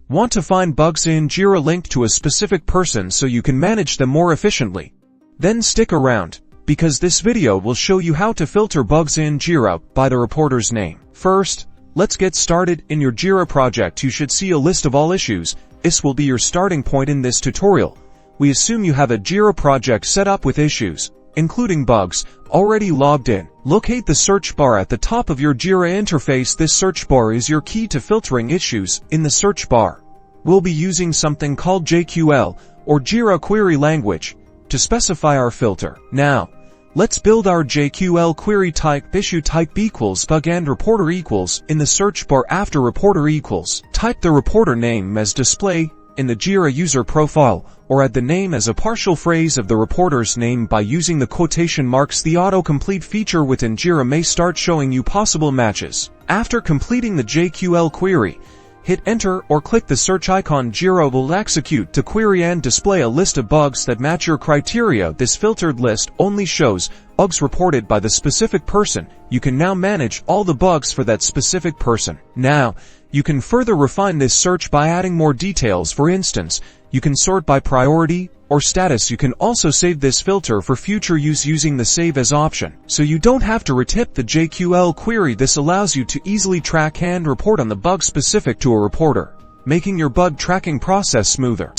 Want to find bugs in Jira linked to a specific person so you can manage them more efficiently? Then stick around, because this video will show you how to filter bugs in Jira by the reporter's name. First, let's get started. In your Jira project, you should see a list of all issues. This will be your starting point in this tutorial. We assume you have a Jira project set up with issues, including bugs, already logged in. Locate the search bar at the top of your Jira interface. This search bar is your key to filtering issues in the search bar. We'll be using something called JQL, or Jira Query language, to specify our filter. Now, let's build our JQL query type. Issue type equals bug and reporter equals. In the search bar after reporter equals, type the reporter name as display in the Jira user profile, or add the name as a partial phrase of the reporter's name by using the quotation marks. The autocomplete feature within Jira may start showing you possible matches. After completing the JQL query, hit enter or click the search icon. Jira will execute the query and display a list of bugs that match your criteria. This filtered list only shows bugs reported by the specific person. You can now manage all the bugs for that specific person. Now, you can further refine this search by adding more details. For instance, you can sort by priority or status. You can also save this filter for future use using the Save As option, so you don't have to retip the JQL query. This allows you to easily track and report on the bug specific to a reporter, making your bug tracking process smoother.